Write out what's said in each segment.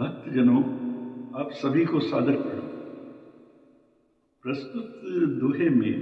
भक्तजनों, आप सभी को सादर प्रणाम। प्रस्तुत दोहे में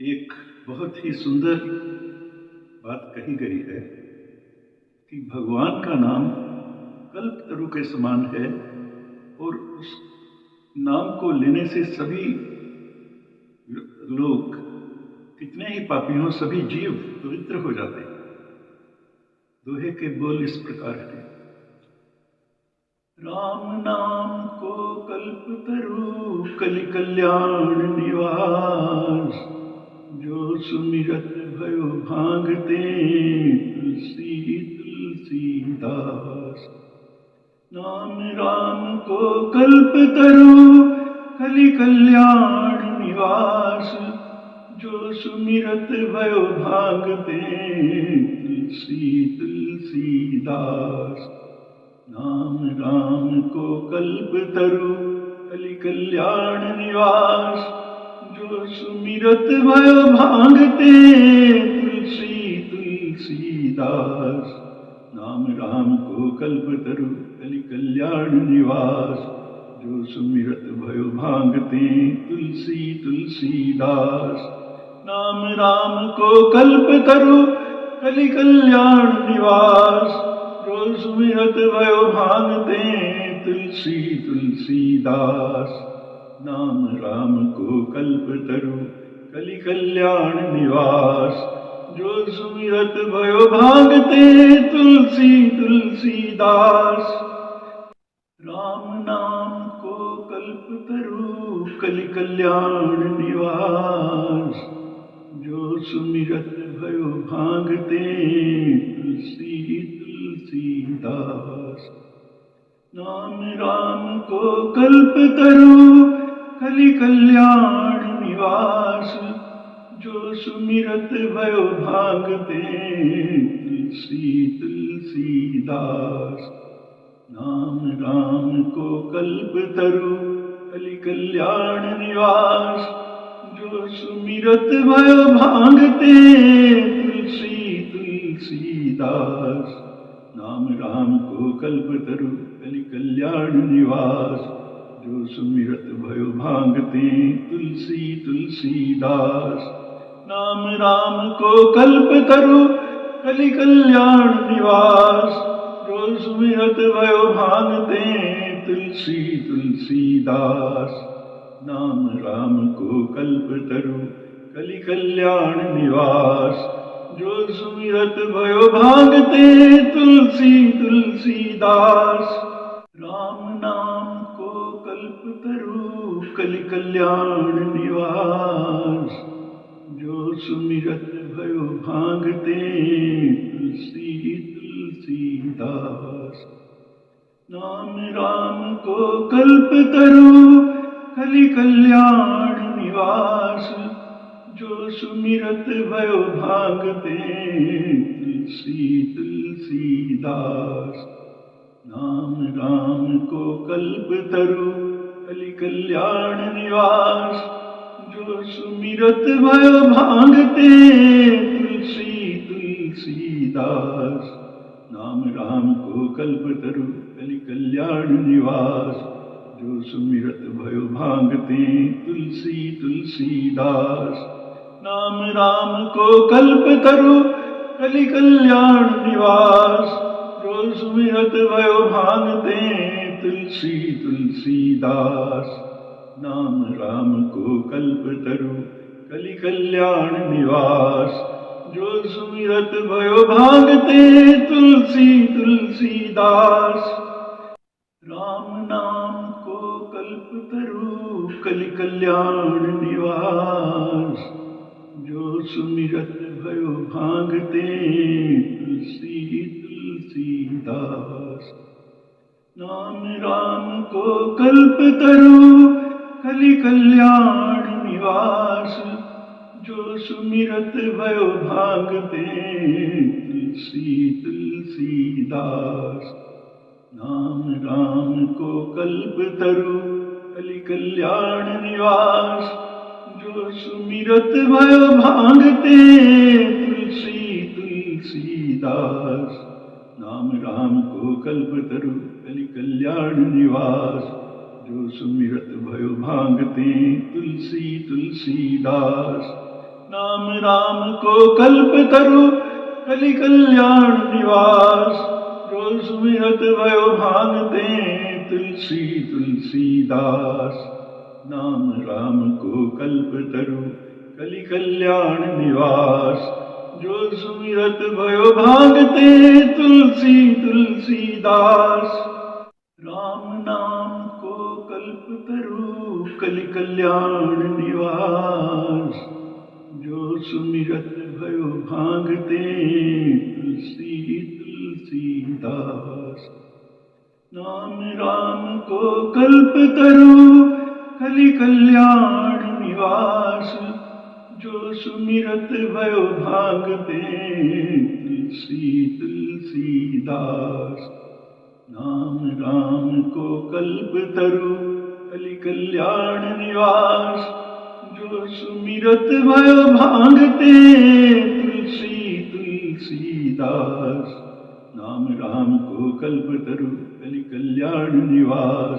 एक बहुत ही सुंदर बात कही गई है कि भगवान का नाम कल्पतरु के समान है और उस नाम को लेने से सभी लोग, कितने ही पापी हों, सभी जीव पवित्र हो जाते हैं। दोहे के बोल इस प्रकार हैं। राम नाम को कल्पतरु कलि कल्याण निवास, जो सुमिरत भयो भांगते तुलसी तुलसीदास। नाम राम को कल्पतरु कलि कल्याण निवास, जो सुमिरत भयो भांगते तुलसी तुलसीदास। नाम राम को कल्पतरु कलि कल्याण निवास, जो सुमिरत भयो भांगते तुलसी तुलसीदास। नाम राम को कल्पतरु कलि कल्याण निवास, जो सुमिरत भयो भांगते तुलसी तुलसीदास। नाम राम को कल्पतरु कलि कल्याण निवास, जो सुमिरत भयो भांगते तुलसी तुलसीदास। नाम राम को कल्पतरु कलि कल्याण निवास, जो सुमिरत भयो भांगते तुलसी तुलसीदास। राम नाम को कल्पतरु कलि कल्याण निवास, जो सुमिरत भयो भांगते तुलसी तुलसीदास। नाम राम को कल्पतरु कलि कल्याण निवास, जो सुमिरत भयो भांगते तुलसी तुलसीदास। नाम राम को कल्पतरु कलि कल्याण निवास, जो सुमिरत भयो भांगते तुलसी तुलसीदास। नाम राम को कल्पतरु कलि कल्याण निवास, जो सुमिरत भयो भांगते तुलसी तुलसीदास। नाम राम को कल्पतरु कलि कल्याण निवास, जो सुमिरत भयो भांगते तुलसी तुलसीदास। नाम राम को कल्पतरु कलि कल्याण निवास, जो सुमिरत भयो भांगते तुलसी तुलसीदास। राम नाम को कल्पतरु कलि कल्याण निवास, जो सुमिरत भयो भांगते तुलसी तुलसीदास। नाम राम को कल्पतरु कलि कल्याण निवास, जो सुमिरत भयो भांगते तुलसी तुलसीदास। नाम राम को कल्पतरु कलि कल्याण निवास, जो सुमिरत भयो भांगते तुलसी तुलसीदास। नाम राम को कल्पतरु कलि कल्याण निवास, जो सुमिरत भयो भांगते तुलसी तुलसीदास। नाम राम को कल्पतरु कलि कल्याण निवास, जो सुमिरत भयो भांगते तुलसी तुलसीदास। नाम राम को कल्पतरु कलि कल्याण निवास, जो सुमिरत भयो भांगते तुलसी तुलसीदास। राम नाम को कल्पतरु कलि कल्याण निवास, जो सुमिरत भयो भांगते तुलसी तुलसीदास। नाम राम को कल्पतरु कलि कल्याण निवास, जो सुमिरत भयो भांगते तुलसी तुलसीदास। नाम राम को कल्पतरु कलि कल्याण निवास, जो सुमिरत भयो भांगते तुलसी तुलसीदास। नाम राम को कल्पतरु कलि कल्याण निवास। जो सुमिरत भयो भांगते तुलसी तुलसीदास। नाम राम को कल्पतरु कलि कल्याण निवास। जो सुमिरत भयो भांगते तुलसी तुलसीदास। नाम राम को कल्पतरु कलि कल्याण निवास। जो सुमिरत भयो भांगते तुलसी तुलसीदास। राम नाम को कल्पतरु कलि कल्याण निवास। जो सुमिरत भयो भांगते तुलसी तुलसीदास। नाम राम को कल्पतरु कलि कल्याण निवास। जो सुमिरत भयो भांगते तुलसी तुलसीदास। नाम राम को कल्पतरु कलि कल्याण निवास। जो सुमिरत भयो भांगते तुलसी तुलसीदास। नाम राम को कल्पतरु कलि कल्याण निवास।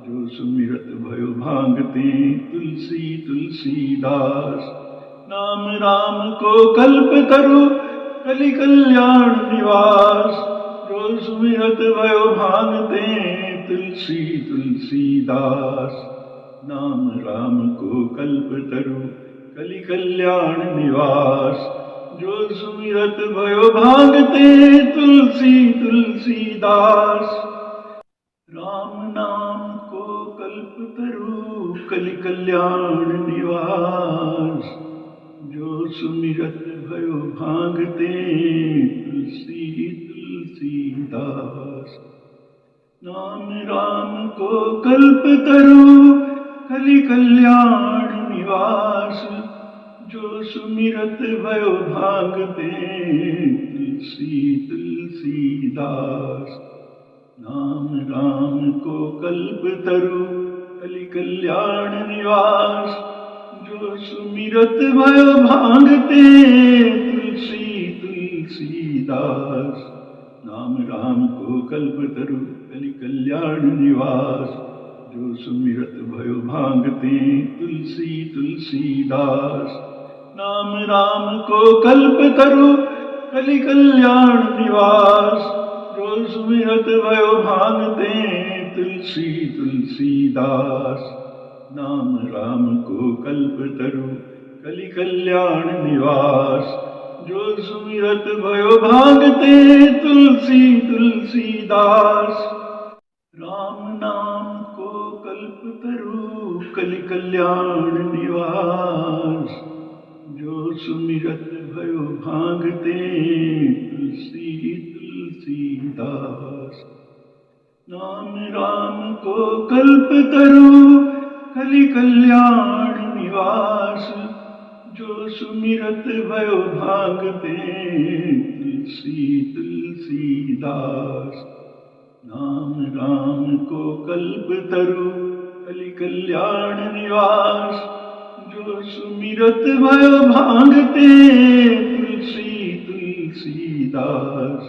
जो सुमिरत भयो भांगते तुलसी तुलसीदास। नाम राम को कल्पतरु कलि कल्याण निवास। जो सुमिरत भयो भांगते तुलसी तुलसीदास। नाम राम को कल्पतरु कलि कल्याण निवास। जो सुमिरत भयो भांगते तुलसी तुलसीदास। राम नाम को कल्पतरु कलि कल्याण निवास। जो सुमिरत भयो भांगते तुलसी तुलसीदास। नाम राम को कल्पतरु कलि कल्याण निवास। जो सुमिरत भयो भांगते तुलसी तुलसीदास। नाम राम को कल्पतरु कलि कल्याण निवास। जो सुमिरत भयो भांगते तुलसी तुलसीदास। नाम राम को कल्पतरु कलि कल्याण निवास। जो सुमिरत भयो भांगते तुलसी तुलसीदास। नाम राम को कल्पतरु कलि कल्याण निवास। जो सुमिरत भयो भांगते तुलसी तुलसीदास। नाम राम को कल्पतरु कलि कल्याण निवास। जो सुमिरत भयो भांगते तुलसी तुलसीदास। राम नाम को कल्पतरु कलि कल्याण निवास। जो सुमिरत भयो भांगते तुलसी तुलसीदास। नाम राम को कल्पतरु कलि कल्याण निवास। जो सुमिरत भयो भांगते तुलसी तुलसीदास। नाम राम को कल्पतरु कलि कल्याण निवास। जो सुमिरत भयो भांगते तुलसी तुलसीदास।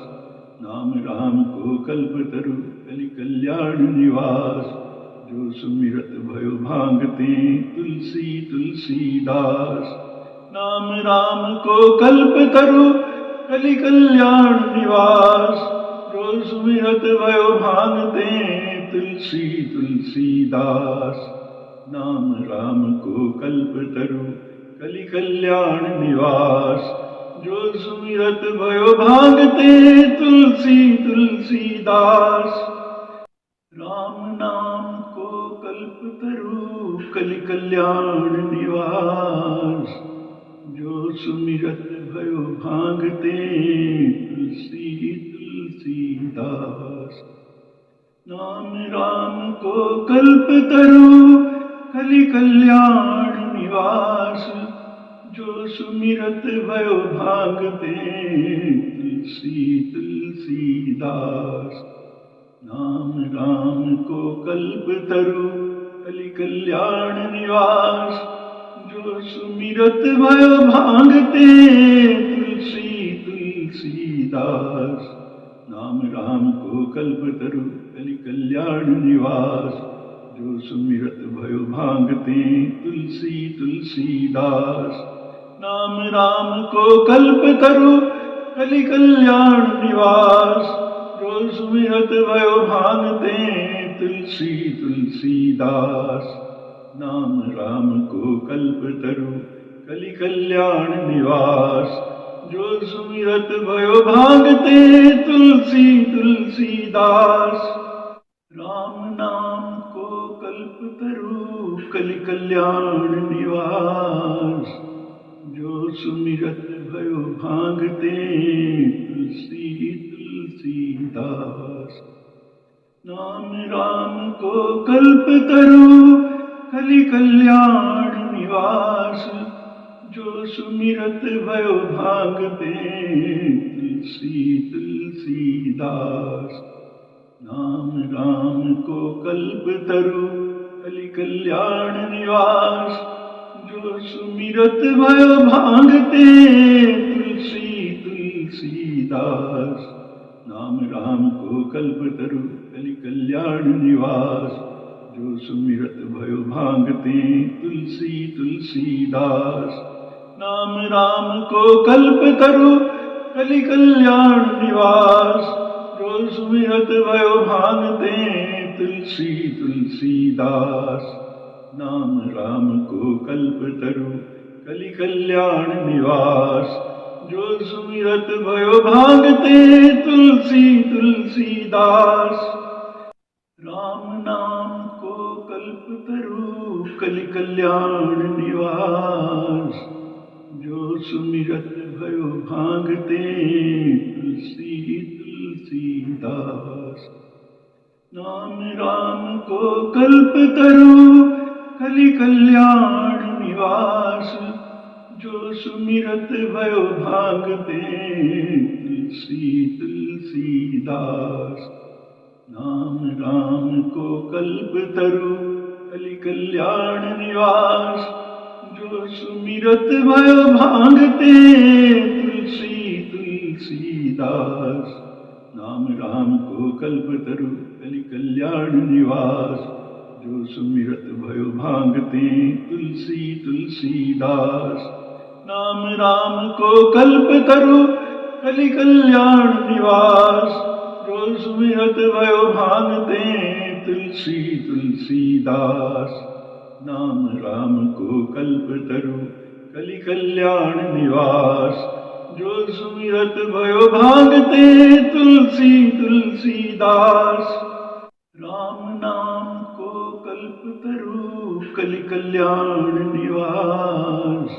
नाम राम को कल्पतरु कलि कल्याण निवास। जो सुमिरत भयो भांगते तुलसी तुलसीदास। नाम राम को कल्पतरु कलि कल्याण निवास। जो सुमिरत भयो भांगते तुलसी तुलसीदास। नाम राम को कल्पतरु कलि कल्याण निवास। जो सुमिरत भयो भांगते तुलसी तुलसीदास। राम नाम को कल्पतरु कलि कल्याण निवास। जो सुमिरत भयो भांगते तुलसी तुलसीदास। नाम राम को कल्पतरु कलि कल्याण निवास। जो सुमिरत भयो भांगते तुलसी तुलसीदास। नाम राम को कल्पतरु कलि कल्याण निवास। जो सुमिरत भयो भांगते तुलसी तुलसीदास। नाम राम को को कल्पतरु कलि कल्याण निवास, जो सुमिरत भयो भांगते तुलसी तुलसीदास। नाम राम को कल्पतरु कलि कल्याण निवास, जो सुमिरत भयो भांगते तुलसी तुलसीदास। नाम राम को कल्पतरु कलि कल्याण निवास, जो सुमिरत भयो भांगते तुलसी तुलसीदास। राम नाम को कल्पतरु कलि कल्याण निवास, जो सुमिरत भयो भांगते तुलसी तुलसीदास। नाम राम को कल्पतरु कलि कल्याण निवास, जो सुमिरत भयो भांगते तुलसी तुलसीदास। नाम राम को कल्पतरु कलि कल्याण निवास, जो सुमिरत भयो भांगते तुलसी तुलसीदास। नाम राम को कल्पतरु कलि कल्याण निवास, जो सुमिरत भयो भांगते तुलसी तुलसीदास। नाम राम को कल्पतरु कलि कल्याण निवास, जो सुमिरत भयो भांगते तुलसी तुलसीदास। नाम राम को कल्पतरु कलि कल्याण निवास, जो सुमिरत भयो भांगते तुलसी तुलसीदास। राम नाम को कल्पतरु कलि कल्याण निवास, जो सुमिरत भयो भांगते तुलसी तुलसीदास। नाम राम को कल्पतरु कलि कल्याण निवास, जो सुमिरत भयो भांगते तुलसी तुलसीदास। नाम राम को कल्पतरु कलि कल्याण निवास, जो सुमिरत भयो भांगते तुलसी तुलसीदास। नाम राम को कल्पतरु कलि कल्याण निवास, जो सुमिरत भयो भांगते तुलसी तुलसीदास। नाम राम को कल्पतरु कलि कल्याण निवास, जो सुमिरत भयो भांगते तुलसी तुलसीदास। नाम राम को कल्पतरु कलि कल्याण निवास, जो सुमिरत भयो भांगते तुलसी तुलसीदास। राम नाम को कल्पतरु कलि कल्याण निवास,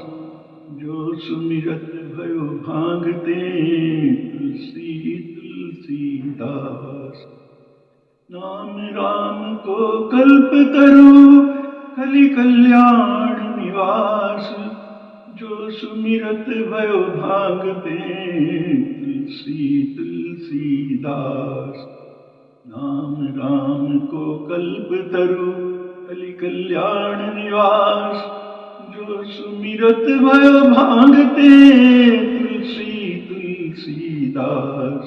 जो सुमिरत भयो भांगते तुलसी तुलसीदास। नाम राम को कल्पतरु कलि कल्याण निवास, जो सुमिरत भयो भांगते तुलसी तुलसीदास। नाम राम को कल्पतरु कलि कल्याण निवास, जो सुमिरत भयो भांगते तुलसी तुलसीदास।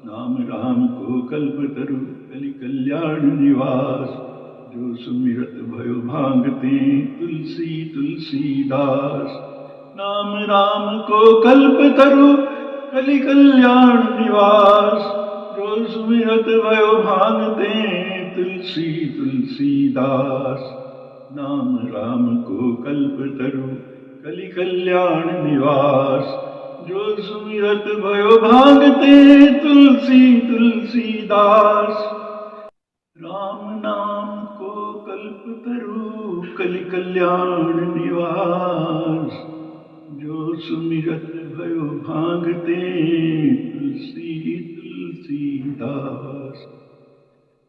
नाम राम को कल्पतरु कलि कल्याण निवास, जो सुमिरत भयो भांगते तुलसी तुलसीदास। नाम राम को कल्पतरु कलि कल्याण निवास, जो सुमिरत भयो भांगते तुलसी तुलसीदास। नाम राम को कल्पतरु कलि कल्याण निवास, जो सुमिरत भयो भांगते तुलसी तुलसीदास। राम नाम को कल्पतरु कलि कल्याण निवास, जो सुमिरत भयो भांगते तुलसी तुलसीदास।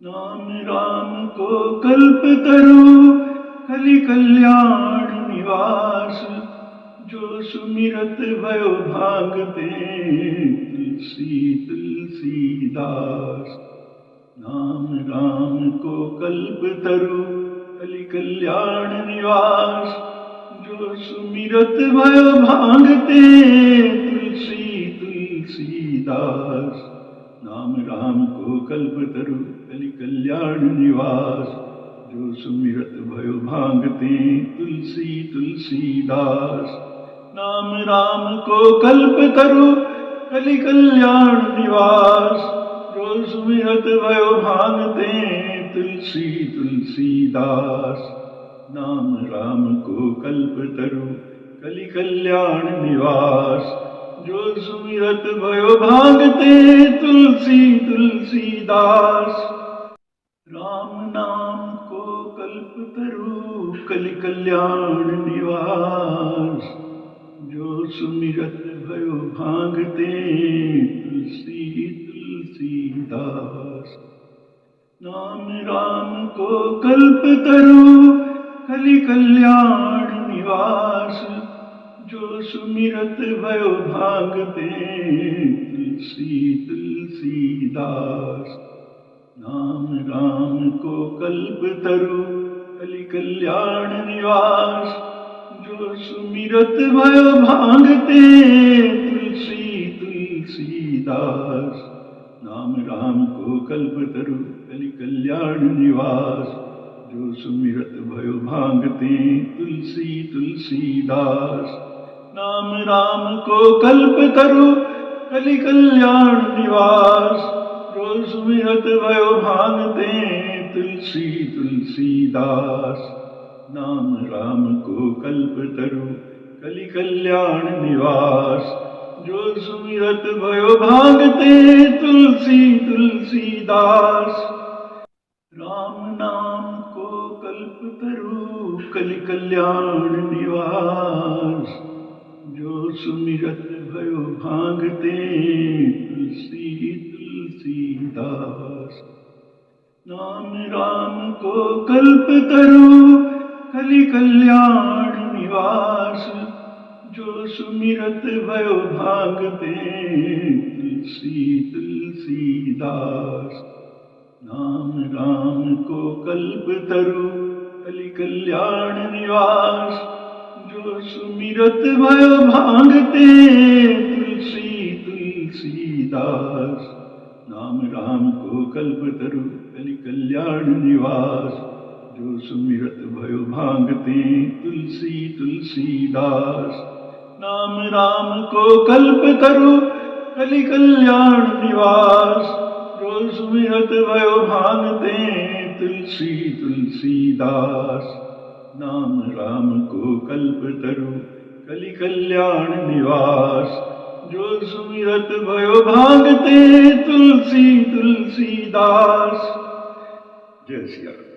नाम राम को कल्पतरु कलि कल्याण निवास, जो सुमिरत भयो भांगते तुलसी तुलसीदास। नाम राम को कल्पतरु कलि कल्याण निवास, जो सुमिरत भयो भांगते तुलसी तुलसीदास। नाम राम को कल्पतरु कलि कल्याण निवास, जो सुमिरत भयो भांगते तुलसी तुलसीदास। नाम राम को कल्पतरु कलि कल्याण निवास, जो सुमिरत भयो भांगते तुलसी तुलसीदास। नाम राम को कल्पतरु कलि कल्याण निवास, जो सुमिरत भयो भांगते तुलसी तुलसीदास। राम नाम को कल्पतरु कलि कल्याण निवास, जो सुमिरत भयो भांगते तुलसी तुलसीदास। नाम राम को कल्पतरु कलि कल्याण निवास, जो सुमिरत भयो भांगते तुलसी तुलसीदास। नाम राम को कल्पतरु कलि कल्याण निवास, जो सुमिरत भयो भांगते तुलसी तुलसीदास। नाम राम को कल्पतरु कलि कल्याण निवास, जो सुमिरत भयो भांगते तुलसी तुलसीदास। नाम राम को कल्पतरु कलि कल्याण निवास, जो सुमिरत भयो भांगते तुलसी तुलसीदास। नाम राम को कल्पतरु कलि कल्याण निवास, जो सुमिरत भयो भांगते तुलसी तुलसीदास। राम नाम को कल्पतरु कलि कल्याण निवास, जो सुमिरत भयो भांगते तुलसी तुलसीदास। नाम राम को कल्पतरु कलि कल्याण निवास, जो सुमिरत भयो भांगते तुलसी तुलसीदास। नाम राम को कल्पतरु कलि कल्याण निवास, जो सुमिरत भयो भांगते तुलसी तुलसीदास। नाम राम को कल्पतरु कलि कल्याण निवास, जो सुमिरत भयो भांगते तुलसी तुलसीदास। नाम राम को कल्पतरु कलि कल्याण निवास, जो सुमिरत भयो भांगते तुलसी तुलसीदास। नाम राम को कल्पतरु कलि कल्याण निवास, जो सुमिरत भयो भांगते तुलसी तुलसीदास। जय सिया राम।